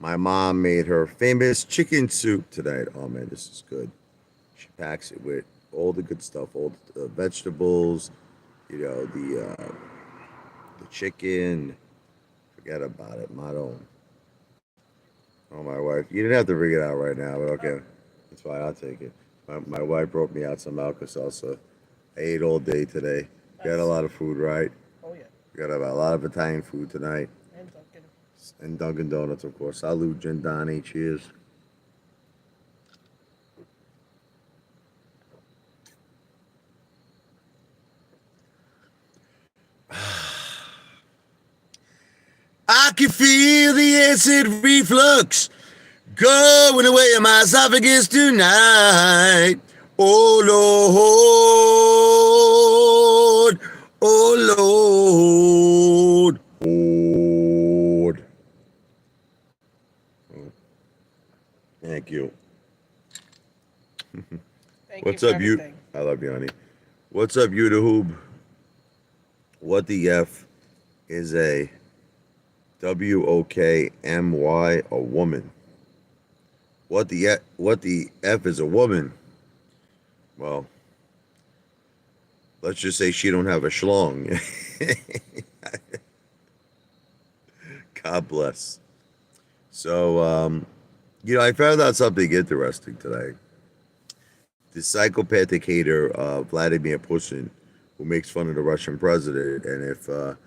My mom made her famous chicken soup tonight. Oh man, this is good. She packs it with all the good stuff, all the vegetables, the chicken. Forget about it, Maron. Oh, my wife. You didn't have to bring it out right now, but okay. That's fine. I'll take it. My wife brought me out some Alka Salsa. I ate all day today. Got a lot of food, right? Got a lot of Italian food tonight. And Dunkin' Donuts, of course. Salud, Gendani. Cheers. I can feel the acid reflux going away in my esophagus tonight. Oh Lord, oh Lord, Lord. Thank you. What's up, you? I love you, honey. What's up, you the Hoob? What the F is a WOKMY, a woman? What the F is a woman? Well, let's just say she don't have a schlong. God bless. So, I found out something interesting today. The psychopathic hater, Vladimir Putin, who makes fun of the Russian president, and if the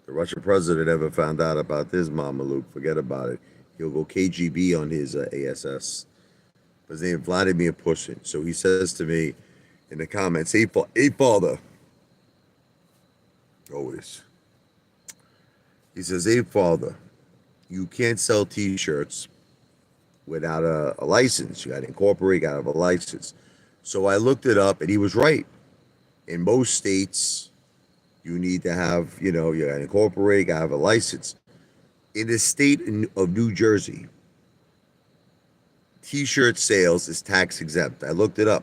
Russian president ever found out about this, Mama Luke, forget about it. He'll go KGB on his ASS. His name is Vladimir Putin. So he says to me in the comments, hey father, always. He says, hey father, you can't sell T-shirts without a license. You got to incorporate, got to have a license. So I looked it up, and he was right. In most states, you need to have, you got to incorporate, got to have a license. In the state of New Jersey, T-shirt sales is tax exempt. I looked it up.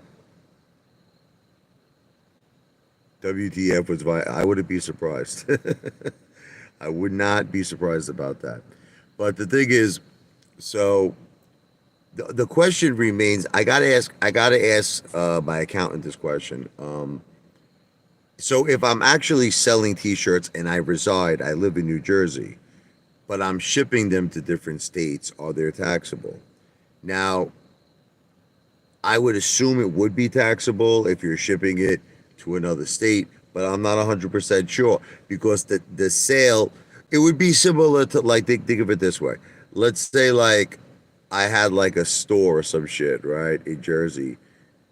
WTF was I wouldn't be surprised. I would not be surprised about that. But the thing is, so the question remains. I gotta ask my accountant this question. So if I'm actually selling T-shirts and I live in New Jersey, but I'm shipping them to different states, are they taxable? Now, I would assume it would be taxable if you're shipping it to another state, but I'm not 100% sure because the sale, it would be similar to, like, think of it this way. Let's say, like, I had like a store or some shit, right, in Jersey,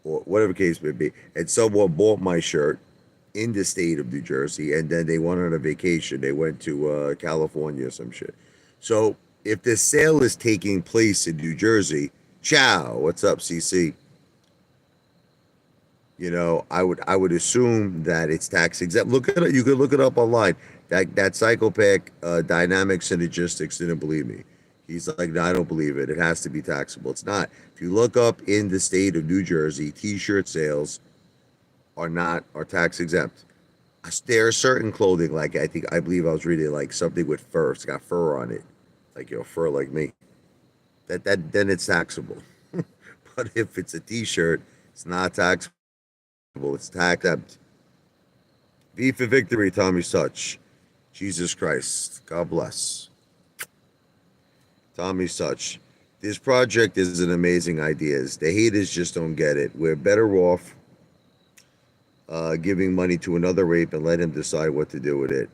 or whatever case may be, and someone bought my shirt in the state of New Jersey, and then they went on a vacation. They went to California or some shit. So if the sale is taking place in New Jersey, ciao, what's up, CC? I would assume that it's tax exempt. Look at it. You could look it up online. That psychopath dynamic synergistics didn't believe me. He's like, no, I don't believe it. It has to be taxable. It's not. If you look up in the state of New Jersey, T-shirt sales are tax exempt. There are certain clothing, like I believe I was reading like something with fur. It's got fur on it, like fur like me. That then it's taxable. But if it's a T-shirt, it's not taxable. It's tax exempt. V for victory, Tommy Such. Jesus Christ, God bless. Tommy Such. This project is an amazing idea. The haters just don't get it. We're better off giving money to another rape and let him decide what to do with it.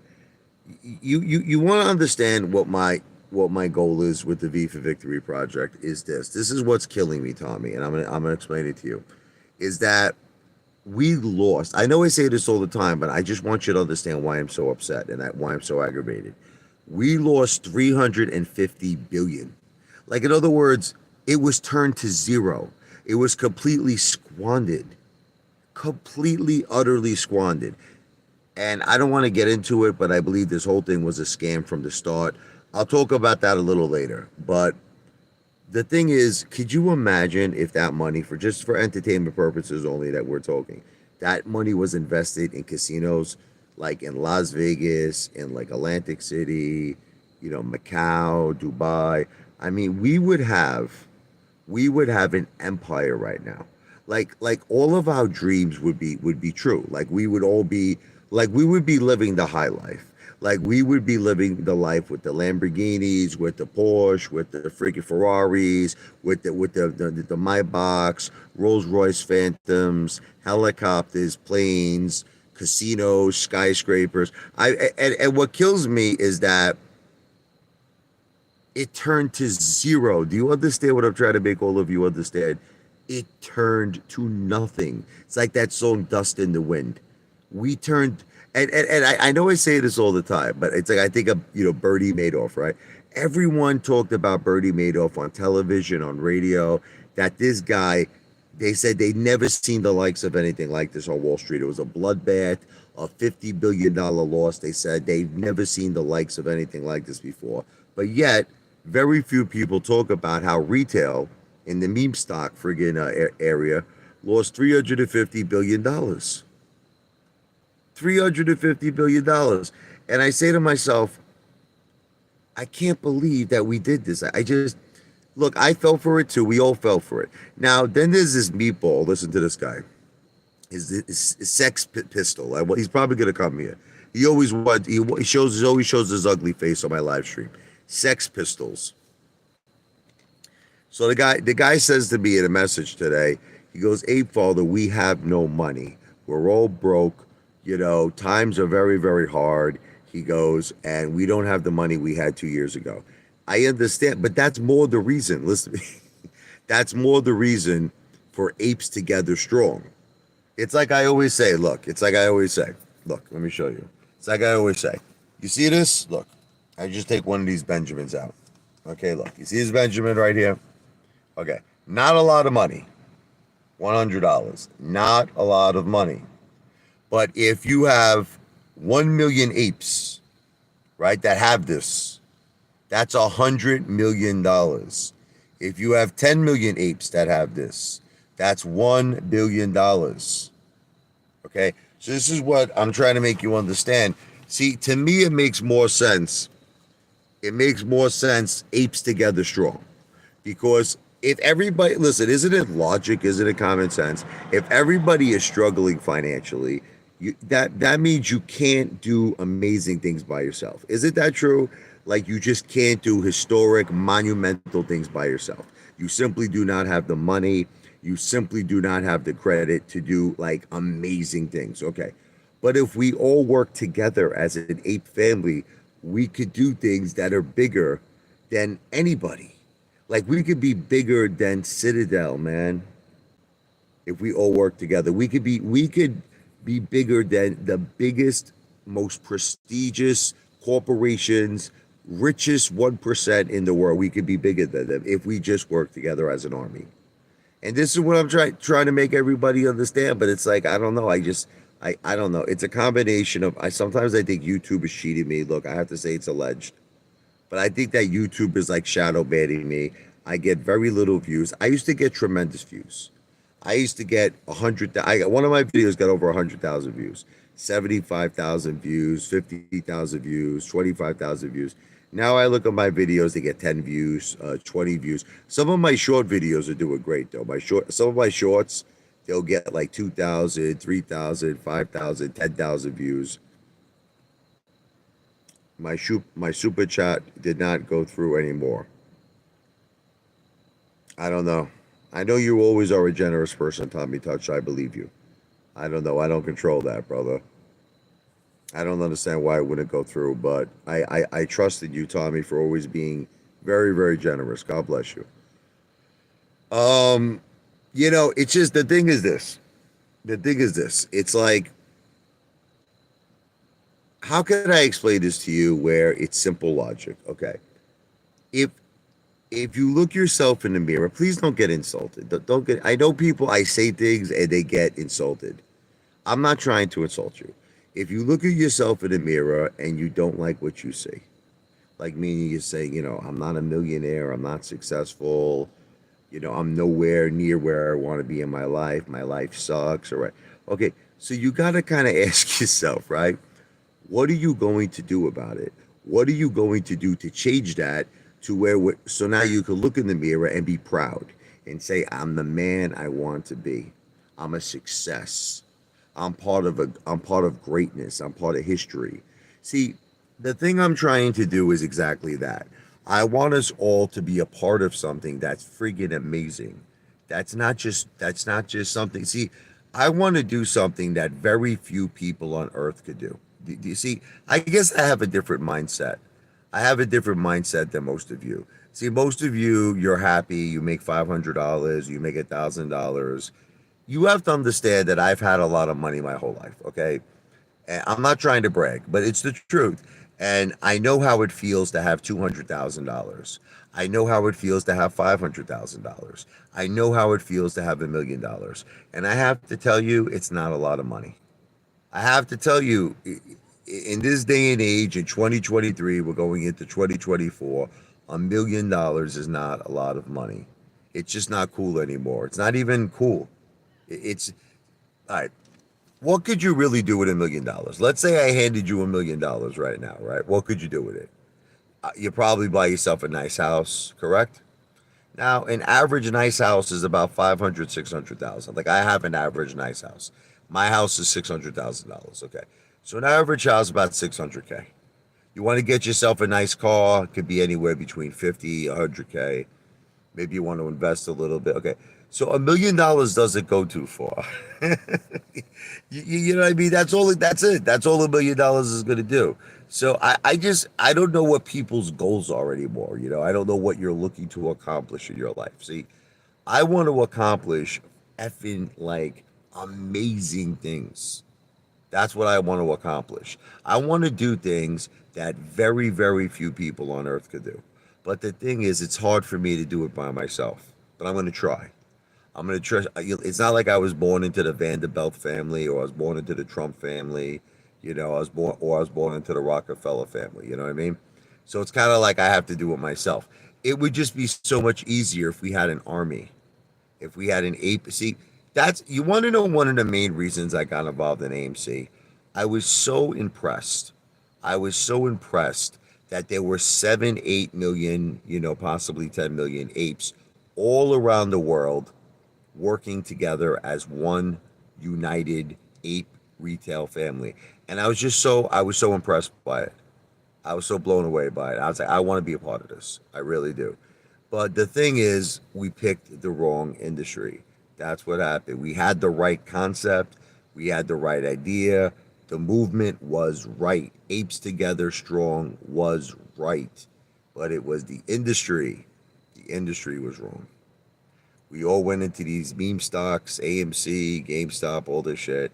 You want to understand what my goal is with the V for Victory project is this. This is what's killing me, Tommy, and I'm gonna explain it to you. Is that we lost. I know I say this all the time, but I just want you to understand why I'm so upset and why I'm so aggravated. We lost 350 billion. Like, in other words, it was turned to zero. It was completely squandered. Completely, utterly squandered. And I don't want to get into it, but I believe this whole thing was a scam from the start. I'll talk about that a little later. But the thing is, could you imagine if that money, for entertainment purposes only that we're talking, that money was invested in casinos like in Las Vegas, in like Atlantic City, Macau, Dubai, I mean, we would have an empire right now. Like all of our dreams would be true. Like we would all be like we would be living the high life. Like we would be living the life with the Lamborghinis, with the Porsche, with the freaking Ferraris, with the Maybachs, Rolls Royce Phantoms, helicopters, planes, casinos, skyscrapers. And what kills me is that it turned to zero. Do you understand what I'm trying to make all of you understand? It turned to nothing. It's like that song Dust in the Wind. We turned and I know I say this all the time, but it's like I think of Bernie Madoff, right? Everyone talked about Bernie Madoff on television, on radio, that this guy, they said they'd never seen the likes of anything like this on Wall Street. It was a bloodbath, a $50 billion loss. They said they've never seen the likes of anything like this before. But yet, very few people talk about how retail in the meme stock friggin' area lost $350 billion. $350 billion. And I say to myself, I can't believe that we did this. I just, look, I fell for it too. We all fell for it. Now, then there's this meatball. Listen to this guy. His sex pistol. He's probably going to come here. He always always shows his ugly face on my live stream. Sex Pistols. So the guy says to me in a message today, he goes, Apefather, we have no money. We're all broke. Times are very, very hard. He goes, and we don't have the money we had 2 years ago. I understand, but that's more the reason. Listen to me. That's more the reason for Apes Together Strong. It's like I always say, look, let me show you. It's like I always say, you see this? Look, I just take one of these Benjamins out. Okay, look, you see this Benjamin right here? Okay, not a lot of money. $100. Not a lot of money. But if you have 1 million apes, right, that have this, that's $100 million. If you have 10 million apes that have this, that's $1 billion. Okay, so this is what I'm trying to make you understand. See, to me, it makes more sense. It makes more sense, Apes Together Strong. Because if everybody, listen, isn't it logic? Isn't it common sense? If everybody is struggling financially, that means you can't do amazing things by yourself. Isn't that true? Like you just can't do historic, monumental things by yourself. You simply do not have the money. You simply do not have the credit to do like amazing things. Okay. But if we all work together as an ape family, we could do things that are bigger than anybody. Like we could be bigger than Citadel, man. If we all work together, we could be bigger than the biggest, most prestigious corporations, richest 1% in the world. We could be bigger than them if we just work together as an army. And this is what I'm trying to make everybody understand. But it's like, I don't know. I don't know. It's a combination of, sometimes I think YouTube is cheating me. Look, I have to say it's alleged. But I think that YouTube is like shadow banning me. I get very little views. I used to get tremendous views. I used to get 100. One of my videos got over 100,000 views, 75,000 views, 50,000 views, 25,000 views. Now I look at my videos; they get 10 views, 20 views. Some of my short videos are doing great though. Some of my shorts, they'll get like 2,000, 3,000, 5,000, 10,000 views. My super chat did not go through anymore. I don't know. I know you always are a generous person, Tommy Touch. I believe you. I don't know. I don't control that, brother. I don't understand why it wouldn't go through, but I trusted you, Tommy, for always being very, very generous. God bless you. It's just the thing is this. It's like, how can I explain this to you where it's simple logic? Okay. If you look yourself in the mirror, please don't get insulted. Don't get, I know people, I say things and they get insulted. I'm not trying to insult you. If you look at yourself in the mirror and you don't like what you see, like meaning you're saying, I'm not a millionaire, I'm not successful, I'm nowhere near where I want to be in my life sucks, all right. Okay, so you got to kind of ask yourself, right? What are you going to do about it? What are you going to do to change that to where so now you can look in the mirror and be proud and say, I'm the man I want to be. I'm a success. I'm part of greatness. I'm part of history. See, the thing I'm trying to do is exactly that. I want us all to be a part of something that's friggin' amazing. That's not just something. See, I want to do something that very few people on earth could do. Do you see? I guess I have a different mindset. I have a different mindset than most of you. See, most of you, you're happy, you make $500, you make $1,000. You have to understand that I've had a lot of money my whole life, okay? And I'm not trying to brag, but it's the truth. And I know how it feels to have $200,000. I know how it feels to have $500,000. I know how it feels to have $1 million. And I have to tell you, it's not a lot of money. I have to tell you, in this day and age, in 2023, we're going into 2024, $1 million is not a lot of money. It's just not cool anymore. It's not even cool. It's all right. What could you really do with $1 million? Let's say I handed you $1 million right now, right? What could you do with it? You probably buy yourself a nice house, correct? Now, an average nice house is about 500, 600,000. Like I have an average nice house. My house is $600,000. Okay. So an average house about 600K. You want to get yourself a nice car, it could be anywhere between 50, 100K. Maybe you want to invest a little bit. Okay. So $1 million doesn't go too far. You know what I mean? That's it. That's all $1 million is going to do. So I don't know what people's goals are anymore. You know, I don't know what you're looking to accomplish in your life. See, I want to accomplish effing like amazing things. That's what I want to accomplish. I want to do things that very, very few people on earth could do. But the thing is, it's hard for me to do it by myself. But I'm going to try. I'm going to try. It's not like I was born into the Vanderbilt family or I was born into the Trump family. You know, I was born into the Rockefeller family. You know what I mean? So it's kind of like I have to do it myself. It would just be so much easier if we had an army, if we had an ape. See, that's you want to know one of the main reasons I got involved in AMC. I was so impressed. I was so impressed that there were 7, 8 million, possibly 10 million apes all around the world working together as one united ape retail family. And I was so impressed by it. I was so blown away by it. I was like, I want to be a part of this. I really do. But the thing is, we picked the wrong industry. That's what happened. We had the right concept, we had the right idea, the movement was right. Apes Together Strong was right. But it was the industry. The industry was wrong. We all went into these meme stocks, AMC, GameStop, all this shit,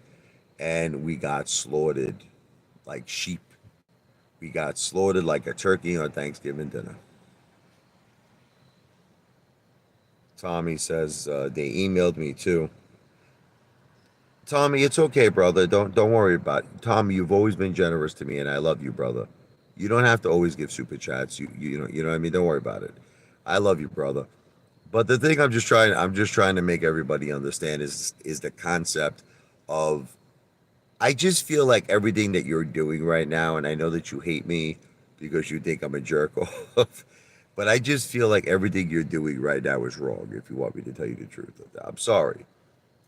and we got slaughtered like sheep. We got slaughtered like a turkey on Thanksgiving dinner. Tommy says they emailed me too. Tommy, it's okay, brother. Don't worry about it. Tommy, you've always been generous to me, and I love you, brother. You don't have to always give super chats. You know what I mean. Don't worry about it. I love you, brother. But the thing I'm just trying to make everybody understand is the concept of I just feel like everything that you're doing right now, and I know that you hate me because you think I'm a jerk off, but I just feel like everything you're doing right now is wrong. If you want me to tell you the truth, I'm sorry.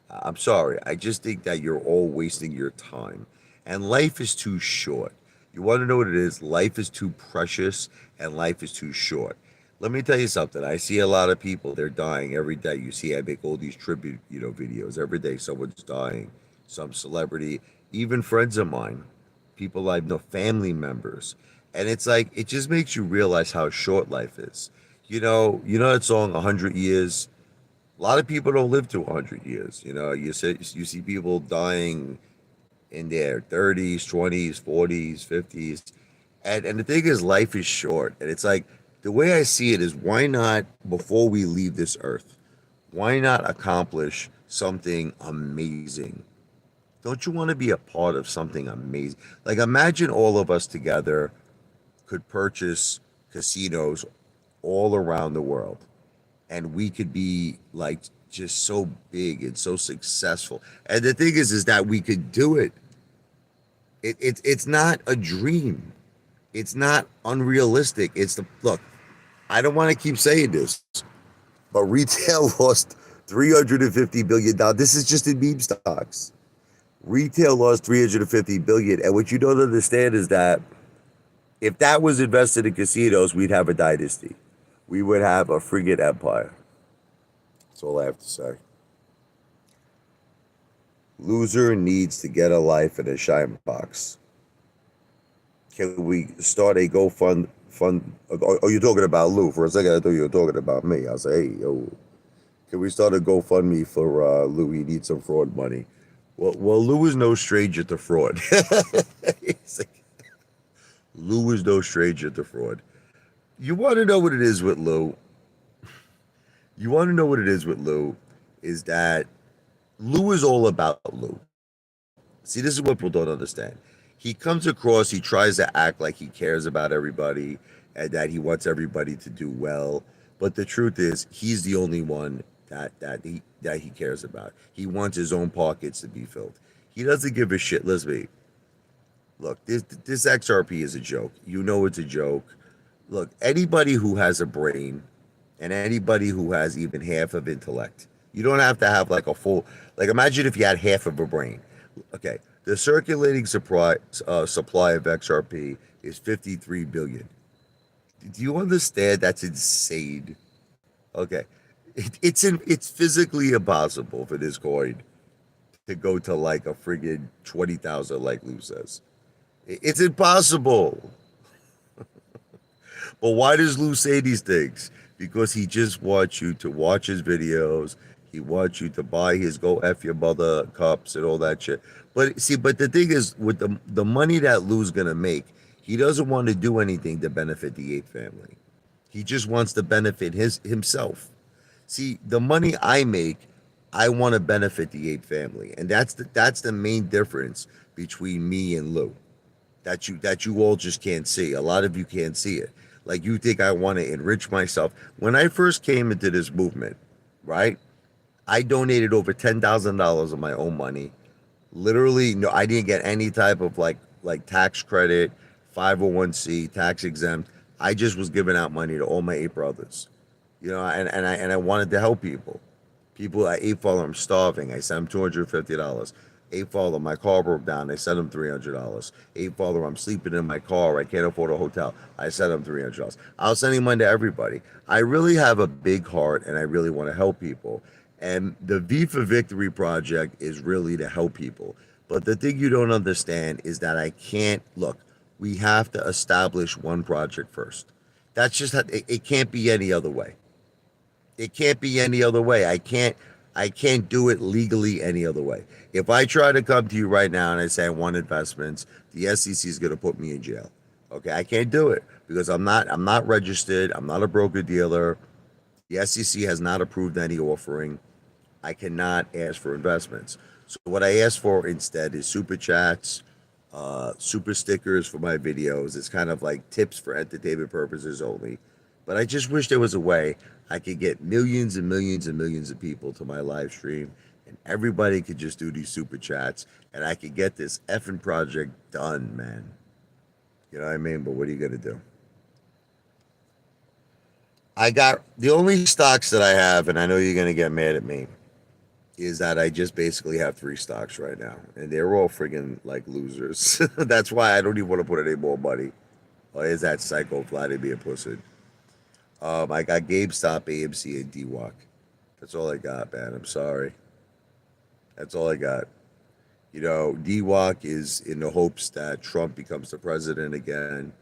I'm sorry. I just think that you're all wasting your time. And life is too short. You want to know what it is? Life is too precious and life is too short. Let me tell you something. I see a lot of people, they're dying every day. You see, I make all these tribute, videos. Every day someone's dying, some celebrity, even friends of mine, people I know, family members. And it's like, it just makes you realize how short life is. You know that song, 100 Years? A lot of people don't live to 100 years. You see people dying in their 30s, 20s, 40s, 50s. And the thing is, life is short. And it's like, the way I see it is, why not, before we leave this earth, why not accomplish something amazing? Don't you want to be a part of something amazing? Like, imagine all of us together could purchase casinos all around the world and we could be like just so big and so successful. And the thing is that we could do it. It's not a dream. It's not unrealistic. It's the look. I don't want to keep saying this, but retail lost $350 billion. This is just in meme stocks. Retail lost 350 billion, and what you don't understand is that if that was invested in casinos, we'd have a dynasty. We would have a friggin' empire. That's all I have to say. Loser needs to get a life in a shine box. Can we start a GoFund fund? Oh, you're talking about Lou. For a second, I thought you were talking about me. I say, hey, yo, can we start a GoFundMe for Lou? He needs some fraud money. Well, Lou is no stranger to fraud. Like, Lou is no stranger to fraud. You want to know what it is with Lou? You want to know what it is with Lou? Is that Lou is all about Lou. See, this is what people don't understand. He comes across, he tries to act like he cares about everybody and that he wants everybody to do well. But the truth is, he's the only one that he cares about. He wants his own pockets to be filled. He doesn't give a shit. Listen, look, this XRP is a joke. You know it's a joke. Look, anybody who has a brain and anybody who has even half of intellect, you don't have to have like a full, like imagine if you had half of a brain. Okay, the circulating supply of XRP is 53 billion. Do you understand? That's insane. Okay, it's physically impossible for this coin to go to like a friggin' 20,000, like Lou says. It's impossible. But why does Lou say these things? Because he just wants you to watch his videos. He wants you to buy his "Go F Your Mother" cups and all that shit. But see, but the thing is, with the money that Lou's gonna make, he doesn't want to do anything to benefit the Ape family. He just wants to benefit himself. See, the money I make, I want to benefit the Ape family, and that's the main difference between me and Lou that you all just can't see. A lot of you can't see it. Like you think I want to enrich myself. When I first came into this movement, right? I donated over $10,000 of my own money. Literally, no, I didn't get any type of like tax credit, 501c, tax exempt. I just was giving out money to all my eight brothers. And I wanted to help people. People at Apefather, I'm starving. I sent them $250. Apefather, my car broke down. I sent them $300. Apefather, I'm sleeping in my car. I can't afford a hotel. I sent them $300. I was sending money to everybody. I really have a big heart and I really want to help people. And the V for Victory project is really to help people. But the thing you don't understand is that I can't look, we have to establish one project first. That's just it can't be any other way. It can't be any other way. I can't do it legally any other way. If I try to come to you right now and I say I want investments, the SEC is going to put me in jail. Okay, I can't do it because I'm not registered. I'm not a broker dealer. The SEC has not approved any offering. I cannot ask for investments. So what I ask for instead is super chats, super stickers for my videos. It's kind of like tips for entertainment purposes only. But I just wish there was a way I could get millions and millions and millions of people to my live stream and everybody could just do these super chats and I could get this effing project done, man. You know what I mean? But what are you going to do? I got the only stocks that I have, and I know you're going to get mad at me, is that I just basically have three stocks right now, and they're all friggin' like losers. That's why I don't even want to put any more money. Or is that psycho Vladimir Putin? I got GameStop, AMC, and DWAC. That's all I got, man. I'm sorry. That's all I got. DWAC is in the hopes that Trump becomes the president again,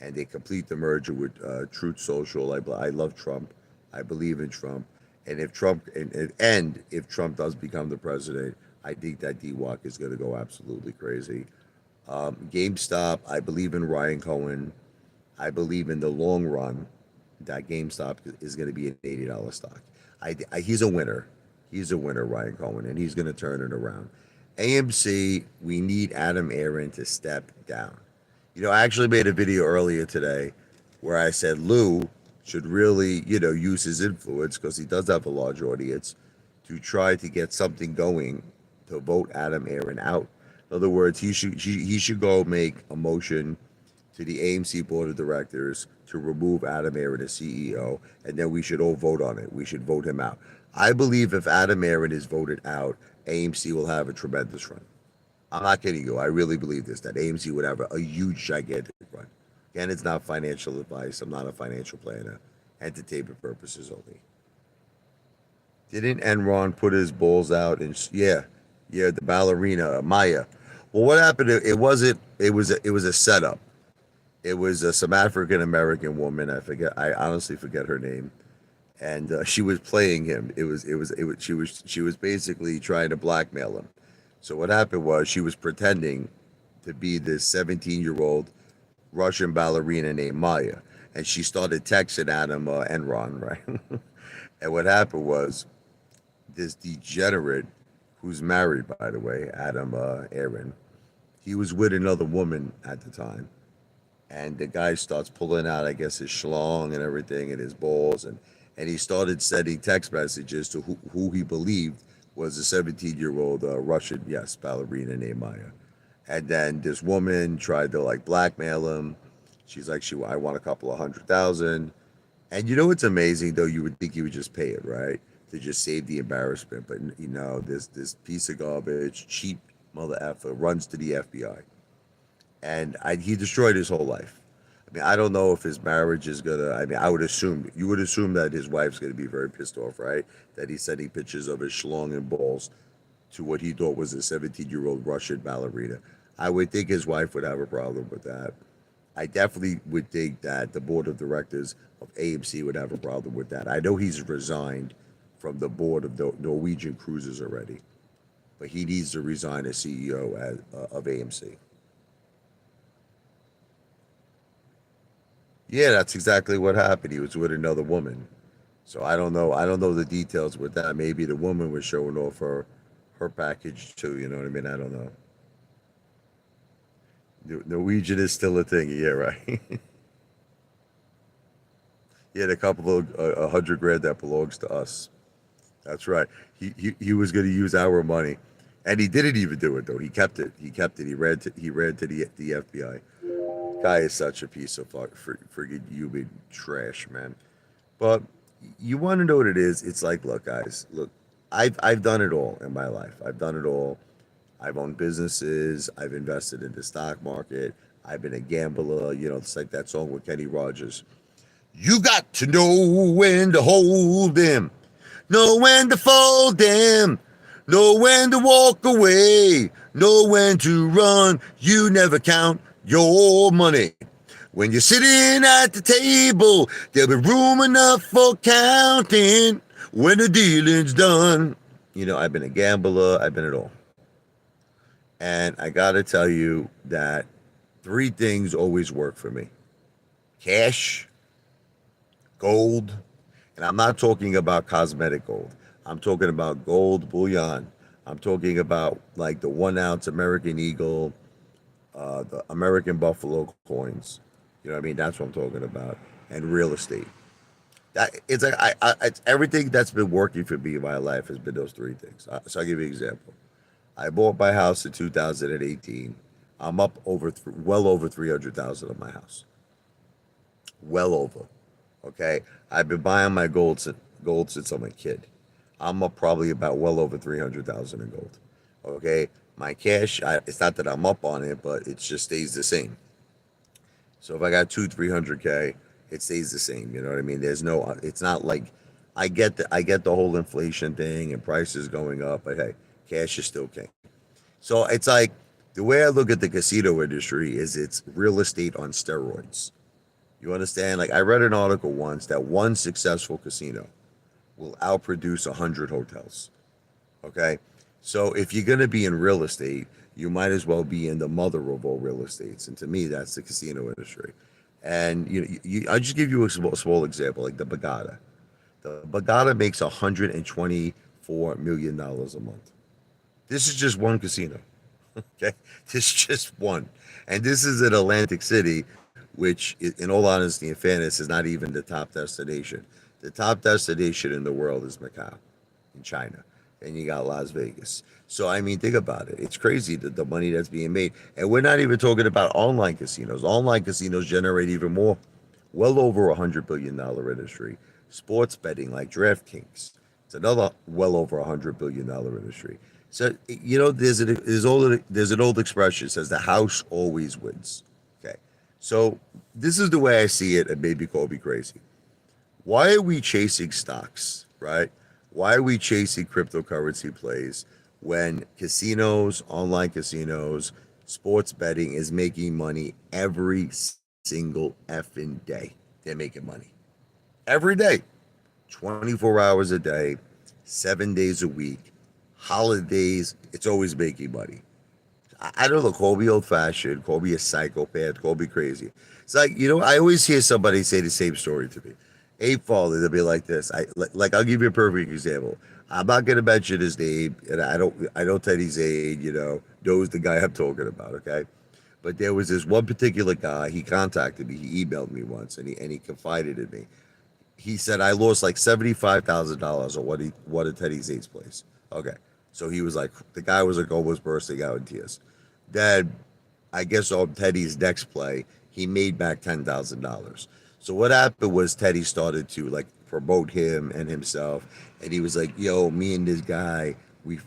and they complete the merger with Truth Social. I love Trump. I believe in Trump. And if Trump does become the president, I think that DWAC is going to go absolutely crazy. GameStop, I believe in Ryan Cohen. I believe in the long run that GameStop is going to be an $80 stock. He's a winner. He's a winner, Ryan Cohen, and he's going to turn it around. AMC, we need Adam Aaron to step down. I actually made a video earlier today where I said Lou should really, use his influence because he does have a large audience to try to get something going to vote Adam Aaron out. In other words, he should go make a motion to the AMC board of directors to remove Adam Aaron as CEO, and then we should all vote on it. We should vote him out. I believe if Adam Aaron is voted out, AMC will have a tremendous run. I'm not kidding you. I really believe this, that AMC would have a huge, gigantic run. Again, it's not financial advice. I'm not a financial planner. Entertainment purposes only. Didn't Enron put his balls out? And yeah, the ballerina Maya. Well, what happened? It wasn't. It was a setup. It was some African American woman. I forget. I honestly forget her name. And she was playing him. She was basically trying to blackmail him. So what happened was she was pretending to be this 17-year-old Russian ballerina named Maya, and she started texting Adam Enron, right? And what happened was this degenerate, who's married, by the way, Adam Aaron, he was with another woman at the time, and the guy starts pulling out, I guess, his schlong and everything, and his balls, and he started sending text messages to who he believed was a 17-year-old Russian, yes, ballerina named Maya. And then this woman tried to like blackmail him. She's like, I want a couple of 100,000. And you know what's amazing though? You would think he would just pay it, right? To just save the embarrassment. But this piece of garbage, cheap mother effer runs to the FBI. And he destroyed his whole life. I mean, I don't know if his marriage is gonna. I mean, you would assume that his wife's gonna be very pissed off, right? That he's sending pictures of his schlong and balls to what he thought was a 17-year-old Russian ballerina. I would think his wife would have a problem with that. I definitely would think that the board of directors of AMC would have a problem with that. I know he's resigned from the board of the Norwegian Cruises already, but he needs to resign as CEO of AMC. Yeah, that's exactly what happened. He was with another woman. So I don't know. I don't know the details with that. Maybe the woman was showing off her package too. You know what I mean? I don't know. Norwegian is still a thing. Yeah, right. He had a couple of 100 grand that belongs to us. That's right. He was going to use our money, and he didn't even do it though. He kept it. He kept it. He ran to the FBI. Guy is such a piece of friggin' human trash, man. But you want to know what it is? It's like, look, guys, look, I've done it all in my life. I've done it all. I've owned businesses. I've invested in the stock market. I've been a gambler. It's like that song with Kenny Rogers. You got to know when to hold them, know when to fold them, know when to walk away, know when to run. You never count your money. When you're sitting at the table, there'll be room enough for counting when the dealing's done. I've been a gambler. I've been it all. And I got to tell you that three things always work for me: cash, gold, and I'm not talking about cosmetic gold. I'm talking about gold bullion. I'm talking about like the 1 ounce American Eagle, the American Buffalo coins. You know what I mean? That's what I'm talking about. And real estate. That it's like it's everything that's been working for me in my life has been those three things. So I'll give you an example. I bought my house in 2018. I'm up well over 300,000 on my house. Well over. Okay, I've been buying my gold since I'm a kid. I'm up probably about well over 300,000 in gold. Okay, my cash. It's not that I'm up on it, but it just stays the same. So if I got 300K, it stays the same. You know what I mean? There's no. It's not like I get the whole inflation thing and prices going up, but hey, cash is still king. So it's like the way I look at the casino industry is it's real estate on steroids. You understand? Like I read an article once that one successful casino will outproduce 100 hotels. Okay, so if you're gonna be in real estate, you might as well be in the mother of all real estates, and to me, that's the casino industry. And I just give you a small example, like the Bagada. The Bagada makes $124 million a month. This is just one casino. Okay, this is just one, and this is in Atlantic City, which, in all honesty and fairness, is not even the top destination. The top destination in the world is Macau, in China, and you got Las Vegas. So I mean, think about it. It's crazy that the money that's being made, and we're not even talking about online casinos. Online casinos generate even more. well over $100 billion industry. Sports betting like DraftKings, it's another well over $100 billion industry. So there's an old expression that says the house always wins. Okay, so this is the way I see it, and maybe call me crazy. Why are we chasing stocks, right? Why are we chasing cryptocurrency plays when casinos, online casinos, sports betting is making money every single effing day? They're making money every day, 24 hours a day, 7 days a week, holidays. It's always making money. I don't know, call me old fashioned, call me a psychopath, call me crazy. It's like, I always hear somebody say the same story to me. Apefather, they'll be like this. I'll give you a perfect example. I'm not gonna mention his name, and I don't Teddy's age, knows the guy I'm talking about, okay? But there was this one particular guy, he contacted me, he emailed me once, and he confided in me. He said I lost like $75,000 on what a Teddy Zane's place. Okay. So he was like, the guy was like almost bursting out in tears. Then I guess on Teddy's next play, he made back $10,000. So what happened was Teddy started to like promote him and himself, and he was like, "Yo, me and this guy, we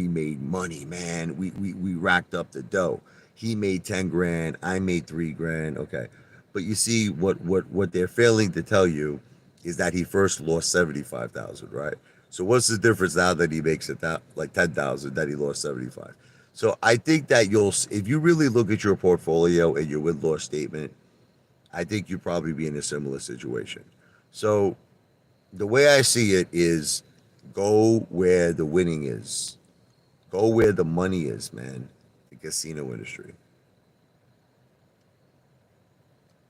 made money, man. We racked up the dough. He made 10 grand, I made 3 grand. Okay, but you see what they're failing to tell you is that he first lost 75,000, right? So what's the difference now that he makes it that like 10,000 that he lost 75? So I think that if you really look at your portfolio and your win loss statement, I think you'd probably be in a similar situation. So the way I see it is go where the winning is, go where the money is, man. The casino industry.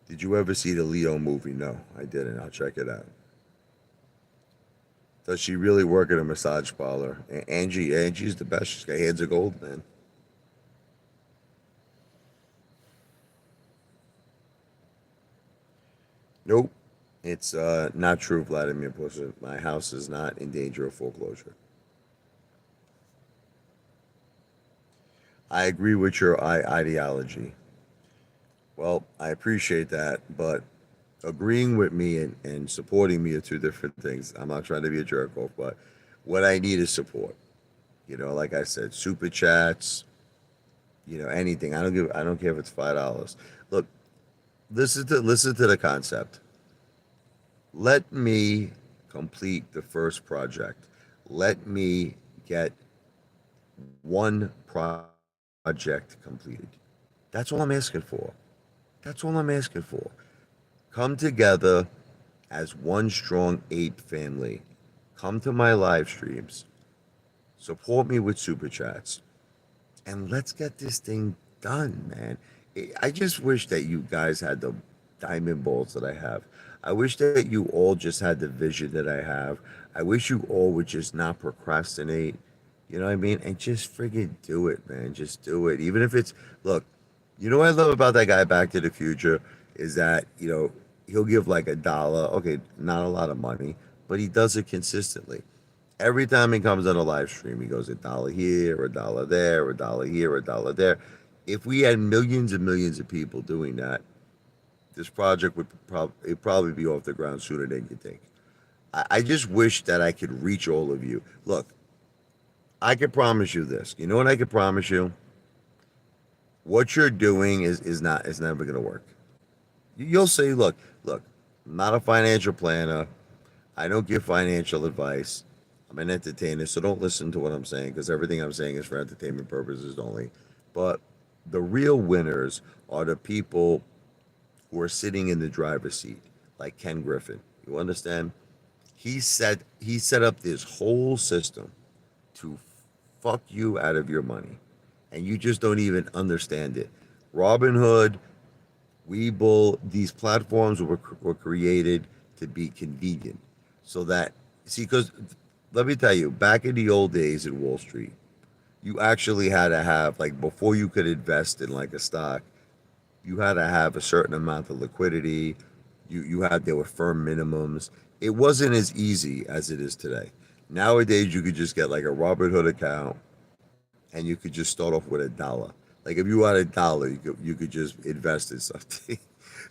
Did you ever see the Leo movie? No, I didn't. I'll check it out. Does she really work at a massage parlor? Angie's the best. She's got hands of gold, man. Nope. It's not true, Vladimir Putin. My house is not in danger of foreclosure. I agree with your ideology. Well, I appreciate that, but agreeing with me and supporting me are two different things. I'm not trying to be a jerk off, but what I need is support. Like I said, super chats, anything. I don't care if it's $5. Look, listen to the concept. Let me complete the first project. Let me get one project completed. That's all I'm asking for. That's all I'm asking for. Come together as one strong ape family. Come to my live streams. Support me with super chats. And let's get this thing done, man. I just wish that you guys had the diamond balls that I have. I wish that you all just had the vision that I have. I wish you all would just not procrastinate. You know what I mean? And just friggin' do it, man. Just do it. Even if it's, look, what I love about that guy Back to the Future is that, he'll give like $1. Okay, not a lot of money, but he does it consistently. Every time he comes on a live stream, he goes $1 here, $1 there, $1 here, $1 there. If we had millions and millions of people doing that, this project would probably be off the ground sooner than you think. I just wish that I could reach all of you. Look, I can promise you this. You know what I can promise you? What you're doing is never gonna work. You'll say, look, I'm not a financial planner. I don't give financial advice. I'm an entertainer, so don't listen to what I'm saying because everything I'm saying is for entertainment purposes only. But the real winners are the people who are sitting in the driver's seat, like Ken Griffin. You understand? He set up this whole system to fuck you out of your money, and you just don't even understand it. Robinhood, Webull, these platforms were created to be convenient, so that because let me tell you, back in the old days in Wall Street, you actually had to have like before you could invest in like a stock, you had to have a certain amount of liquidity. There were firm minimums. It wasn't as easy as it is today. Nowadays, you could just get like a Robinhood account, and you could just start off with $1. Like if you had $1, you could just invest in something.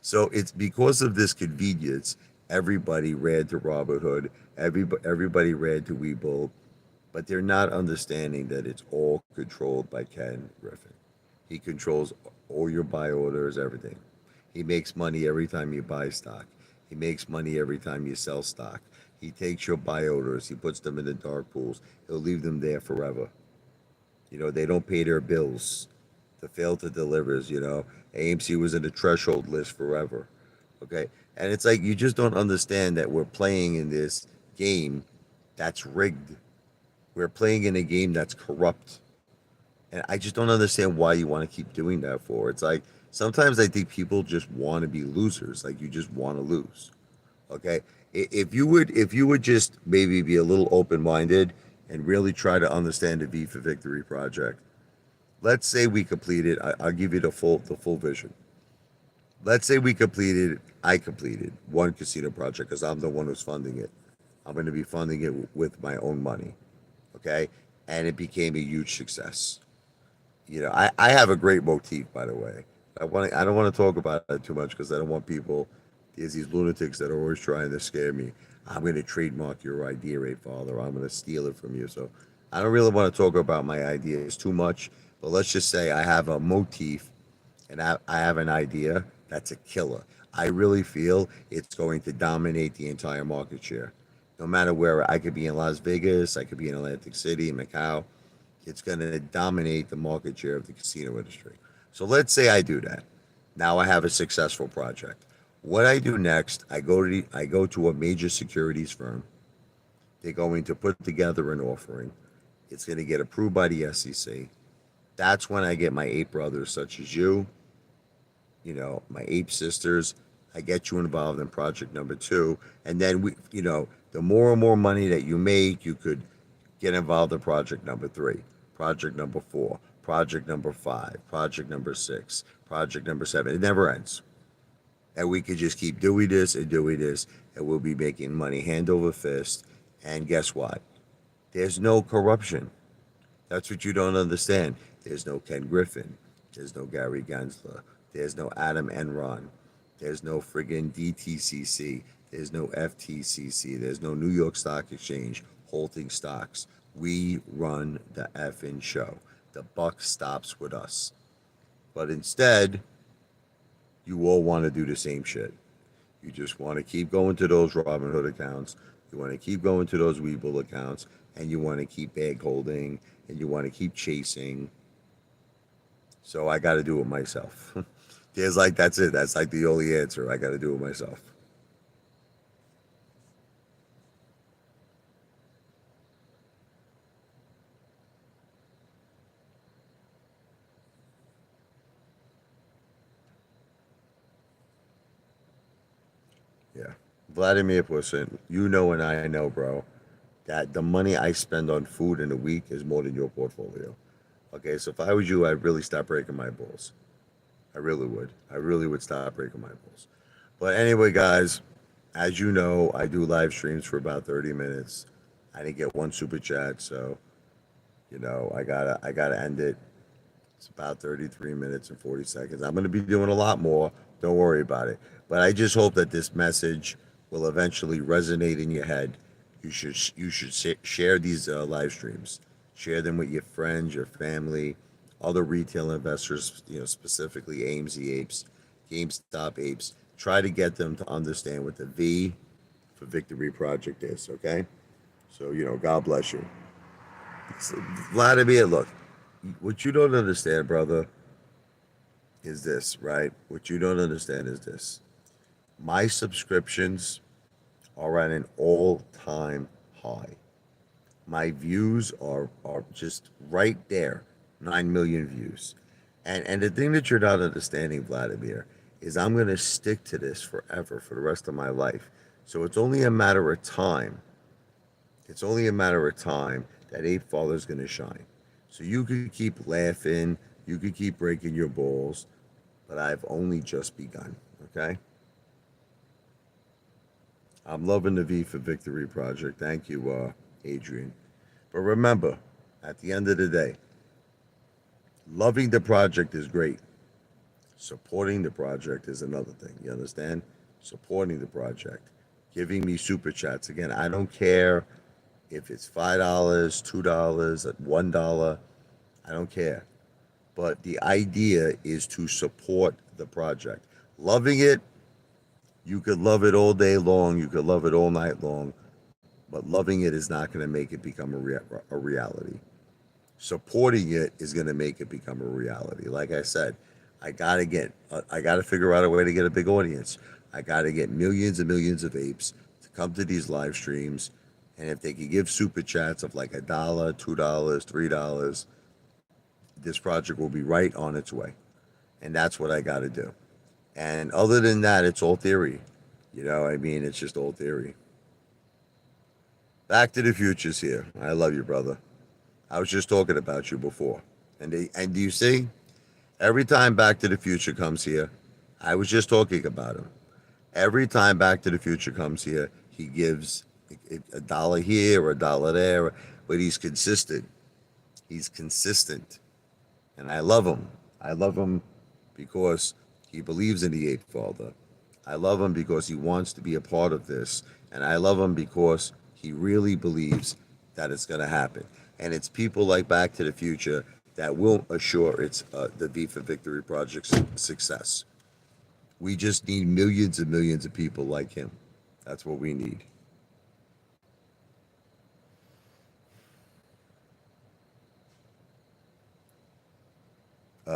So it's because of this convenience, everybody ran to Robinhood, everybody ran to Webull, but they're not understanding that it's all controlled by Ken Griffin. He controls all your buy orders, everything. He makes money every time you buy stock. He makes money every time you sell stock. He takes your buy orders, he puts them in the dark pools. He'll leave them there forever. They don't pay their bills. The fail to delivers, AMC was in the threshold list forever. Okay. And it's like you just don't understand that we're playing in this game that's rigged. We're playing in a game that's corrupt. And I just don't understand why you want to keep doing that for. It's like sometimes I think people just want to be losers. Like you just want to lose. Okay. If you would just maybe be a little open minded and really try to understand the V for Victory project. Let's say we completed, I'll give you the full vision. Let's say I completed one casino project because I'm the one who's funding it. I'm going to be funding it with my own money. Okay. And it became a huge success. I have a great motif, by the way. I don't want to talk about it too much because I don't want people. There's these lunatics that are always trying to scare me. I'm going to trademark your idea, Apefather. I'm going to steal it from you. So I don't really want to talk about my ideas too much. But let's just say I have a motif and I have an idea that's a killer. I really feel it's going to dominate the entire market share. No matter where I could be in Las Vegas, I could be in Atlantic City, Macau, it's going to dominate the market share of the casino industry. So let's say I do that. Now I have a successful project. What I do next, I go to a major securities firm. They're going to put together an offering. It's going to get approved by the SEC. That's when I get my ape brothers, such as you, my ape sisters. I get you involved in project number two. And then the more and more money that you make, you could get involved in project number three, project number four, project number five, project number six, project number seven. It never ends. And we could just keep doing this, and we'll be making money hand over fist. And guess what? There's no corruption. That's what you don't understand. There's no Ken Griffin. There's no Gary Gensler. There's no Adam Enron. There's no friggin' DTCC. There's no FTCC. There's no New York Stock Exchange holding stocks. We run the effing show. The buck stops with us. But instead, you all want to do the same shit. You just want to keep going to those Robinhood accounts. You want to keep going to those Webull accounts. And you want to keep bag holding. And you want to keep chasing. So I got to do it myself. That's it. That's like the only answer. I got to do it myself. Yeah. Vladimir Putin, you know and I know, bro, that the money I spend on food in a week is more than your portfolio. Okay, so if I was you, I'd really stop breaking my balls. I really would. I really would stop breaking my balls. But anyway, guys, as you know, I do live streams for about 30 minutes. I didn't get one super chat, so I gotta end it. It's about 33 minutes and 40 seconds. I'm going to be doing a lot more. Don't worry about it. But I just hope that this message will eventually resonate in your head. You should share these live streams. Share them with your friends, your family, other retail investors, specifically AMZ Apes, GameStop Apes. Try to get them to understand what the V for Victory Project is, okay? So, God bless you. So, Vladimir, look, what you don't understand, brother, is this, right? What you don't understand is this. My subscriptions are at an all-time high. My views are just right there, 9 million views. And the thing that you're not understanding, Vladimir, is I'm going to stick to this forever for the rest of my life. So it's only a matter of time. It's only a matter of time that Ape Father's going to shine. So you could keep laughing, you could keep breaking your balls, but I've only just begun, okay? I'm loving the V for Victory project. Thank you, Adrian. But remember, at the end of the day, loving the project is great. Supporting the project is another thing. You understand? Supporting the project, giving me super chats. Again, I don't care if it's $5, $2, $1. I don't care. But the idea is to support the project. Loving it, you could love it all day long. You could love it all night long. But loving it is not going to make it become a reality. Supporting it is going to make it become a reality. Like I said, I gotta figure out a way to get a big audience. I gotta get millions and millions of apes to come to these live streams, and if they could give super chats of like $1, $2, $3, this project will be right on its way, and that's what I gotta do. And other than that, it's all theory. I mean, it's just all theory. Back to the Future's here. I love you, brother. I was just talking about you before, and do you see? Every time Back to the Future comes here, I was just talking about him. Every time Back to the Future comes here, he gives $1 here or $1 there, but he's consistent. He's consistent. And I love him. I love him because he believes in the Apefather. I love him because he wants to be a part of this. And I love him because he really believes that it's going to happen. And it's people like Back to the Future that will assure the V for Victory project's success. We just need millions and millions of people like him. That's what we need.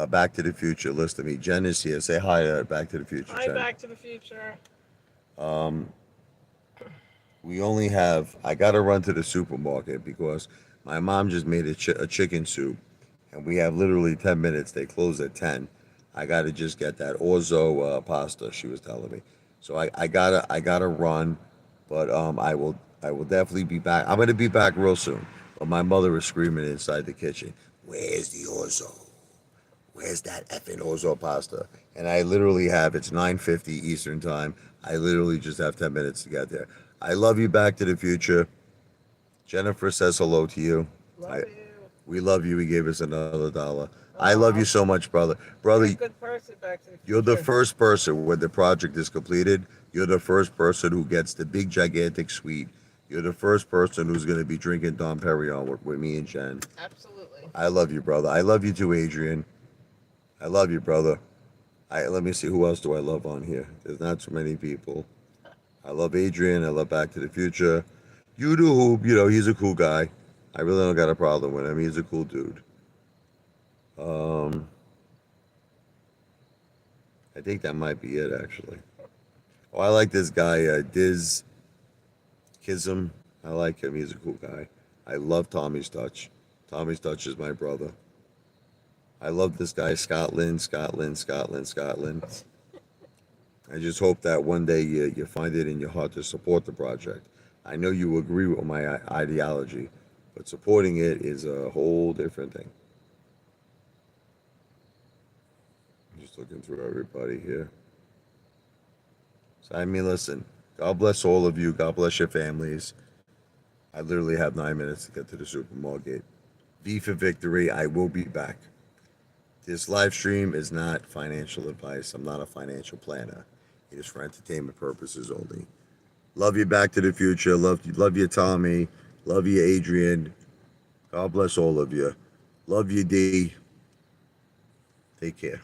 Back to the Future. List to me. Jen is here. Say hi to Back to the Future. Hi, Jen. Back to the Future. We only have. I gotta run to the supermarket because my mom just made a chicken soup, and we have literally 10 minutes. They close at 10. I gotta just get that orzo pasta. She was telling me, so I gotta run, but I will definitely be back. I'm gonna be back real soon. But my mother is screaming inside the kitchen. Where's the orzo? Where's that effing orzo pasta? And I literally have, it's 9:50 Eastern time. I literally just have 10 minutes to get there. I love you, Back to the Future. Jennifer says hello to you. Love you. We love you. He gave us another $1. I love you so much, brother. You're Brother, a good person, Back to the Future. you're the first person when the project is completed. You're the first person who gets the big, gigantic suite. You're the first person who's going to be drinking Dom Perignon with me and Jen. Absolutely. I love you, brother. I love you too, Adrian. I love you, brother. Let me see, who else do I love on here? There's not too many people. I love Adrian. I love Back to the Future. You do Hoop, he's a cool guy. I really don't got a problem with him. He's a cool dude. I think that might be it, actually. Oh, I like this guy, Diz Kism. I like him. He's a cool guy. I love Tommy's Touch. Tommy's Touch is my brother. I love this guy, Scotland. I just hope that one day you find it in your heart to support the project. I know you agree with my ideology, but supporting it is a whole different thing. I'm just looking through everybody here. So, I mean, listen, God bless all of you. God bless your families. I literally have 9 minutes to get to the supermarket. V for Victory. I will be back. This live stream is not financial advice. I'm not a financial planner. It is for entertainment purposes only. Love you, Back to the Future. Love you, Tommy. Love you, Adrian. God bless all of you. Love you, D. Take care.